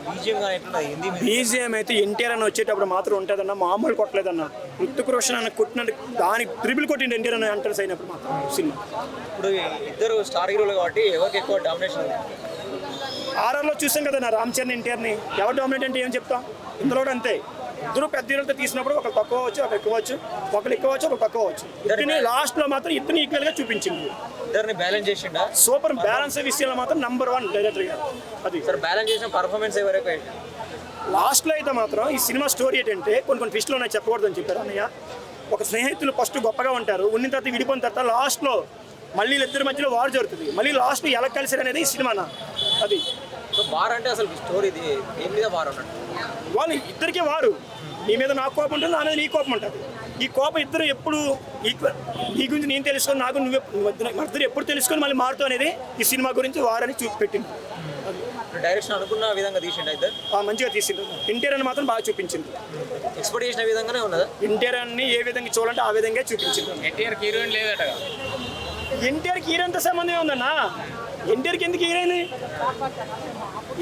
BGM అయితే ఎన్టీఆర్ అని వచ్చేటప్పుడు మాత్రం ఉంటుందన్న, మామూలు కొట్టలేదన్న. ఋతిక్ రోషన్ అని కొట్టినట్టు దానికి ట్రిపుల్ కొట్టిండి ఎన్టీఆర్ అని ఎంటర్స్ అయినప్పుడు మాత్రం సినిమా. ఇప్పుడు ఇద్దరు స్టార్ హీరోలు కాబట్టి ఎవరికి ఎక్కువ డామినేషన్ ఉంది? ఆర్ఆర్లో చూసాం కదా నా రామ్ చరణ్ ఎన్టీఆర్ని, ఎవరు డామినేట్ అంటే ఏం చెప్తాం. ఇందులో కూడా అంతే, ఇద్దరు పెద్ద హీరోలతో తీసినప్పుడు ఒకరు తక్కువ వచ్చు, ఒకరు ఎక్కువ వచ్చు, ఒకరు ఎక్కువ వచ్చు, ఒకరు తక్కువ వచ్చు. ఇద్దరిని లాస్ట్లో మాత్రం ఇద్దరిని ఈక్వల్గా చూపించింది. ఇద్దరిని బ్యాలెన్స్ చేసిండా? సూపర్ బ్యాలెన్స్ విషయంలో మాత్రం నంబర్ 1 డైరెక్టర్ గారు. అది సార్ బ్యాలెన్స్ చేసిన పర్ఫార్మెన్స్ ఎవరైతే లాస్ట్లో అయితే మాత్రం ఈ సినిమా స్టోరీ ఏంటంటే కొన్ని ట్విస్ట్లు ఉన్నాయి, చెప్పకూడదని చెప్పారు అన్నయ్య. ఒక స్నేహితులు ఫస్ట్ గొప్పగా ఉంటారు, ఉన్న తర్వాత విడిపోయిన తర్వాత లాస్ట్లో మళ్ళీ ఇద్దరి మధ్యలో వార్ జరుగుతుంది. మళ్ళీ లాస్ట్లో ఎలా కలిసారు అనేది ఈ సినిమా. అది వార్ అంటే అసలు స్టోరీ ఇది ఏం మీద వార్ అన్నట్టు. వాళ్ళు ఇద్దరికే వారు, నీ మీద నాకు కోపం ఉంటుంది, నా మీద నీ కోపం ఉంటుంది. ఈ కోపం ఇద్దరు ఎప్పుడు ఈక్వల్, నీ గురించి నేను తెలుసుకొని నాకు ఇద్దరు ఎప్పుడు తెలుసుకొని మళ్ళీ మారుతూ అనేది ఈ సినిమా గురించి వారని చూపెట్టింది. డైరెక్షన్ అనుకున్న విధంగా తీసిండు ఇద్దరు మంచిగా తీసిండు. ఎన్టీఆర్ అని మాత్రం బాగా చూపించింది. ఎక్స్పెక్ట్ చేసిన విధంగానే ఉన్నదా? ఎన్టీఆర్ అని ఏ విధంగా చూడాలంటే ఆ విధంగా చూపించింది. ఎన్టీఆర్ హీరోయిన్ లేదట. ఎన్టీఆర్కి హీరోయిన్తో సంబంధం ఉందన్నా. ఎన్టీఆర్కి ఎందుకు హీరోయిన్?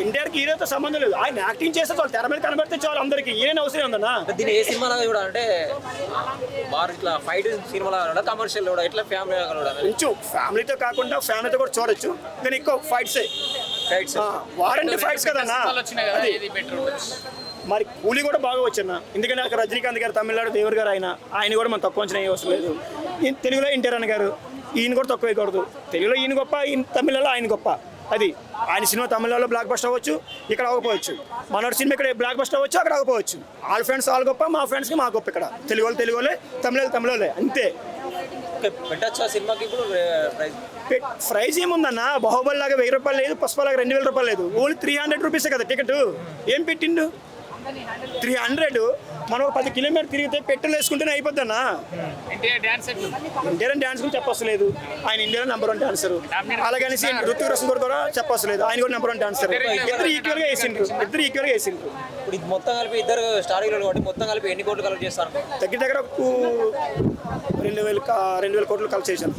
ఎన్టీఆర్కి హీరోతో సంబంధం లేదు. ఆయన యాక్టింగ్ చేస్తే చాలు, తెర మీద కనబడితే చాలు, అందరికి హీరోయిన్ అవసరం ఉందన్నా. దీన్ని ఏ సినిమాలాగా చూడాలంటే బార్ ఇట్లా ఫైట్ సినిమాలాగా కమర్షియల్ కూడా ఇట్లా ఫ్యామిలీ కొంచెం ఫ్యామిలీతో కాకుండా ఫ్యామిలీతో కూడా చూడొచ్చు, కానీ ఎక్కువ ఫైట్స్ వారంటీ ఫైట్స్ కదన్నా. మరి కూలీ కూడా బాగా వచ్చన్న, ఎందుకంటే అక్కడ రజనీకాంత్ గారు తమిళనాడు దేవర్ గారు ఆయన కూడా మనం తక్కువ అంచనా అవసరం లేదు. తెలుగులో ఎన్టీఆర్ అన్న గారు, ఈయన కూడా తక్కువ వేయకూడదు. తెలుగులో ఈయన గొప్ప, ఈయన తమిళలో ఆయన గొప్ప. అది ఆయన సినిమా తమిళలో బ్లాక్ బస్టర్ అవ్వచ్చు, ఇక్కడ అవ్వకపోవచ్చు. మనోడి సినిమా ఇక్కడ బ్లాక్ బస్టర్ అవ్వచ్చు, అక్కడ అవ్వకపోవచ్చు. వాళ్ళ ఫ్రెండ్స్ వాళ్ళు గొప్ప, మా ఫ్రెండ్స్కి మా గొప్ప. ఇక్కడ తెలుగు వాళ్ళే, తమిళోళ్ళే, అంతే. పెట్టచ్చా సినిమాకి ఇప్పుడు ప్రైజ్ ఏముందన్న? బాహుబలి లాగా 1000 రూపాయలు లేదు, పుష్పలాగా 2000 రూపాయలు లేదు, ఓన్లీ 300 రూపీసే కదా టికెట్. ఏం పెట్టిండు? 300. మనం 10 కిలోమీటర్ తిరిగితే పెట్రోల్ వేసుకుంటేనే అయిపోద్దన్నా. ఇండియన్ డ్యాన్స్ గురించి చెప్పలేదు, ఆయన ఇండియాలో నెంబర్ 1 డాన్సర్. అలాగని ఋతిక్ రోషన్ కూడా చెప్పలేదు, ఆయన కూడా నెంబర్ 1 డాన్సర్. ఇద్దరు ఈక్వల్గా వేసిండ్రు. ఇప్పుడు ఇది మొత్తం కలిపి ఇద్దరు స్టార్ హీరోలు కాబట్టి మొత్తం కలిపి ఎన్ని కోట్లు కలెక్ట్ చేస్తారు? దగ్గర 2000 కోట్లు కలెక్ట్ చేశాను.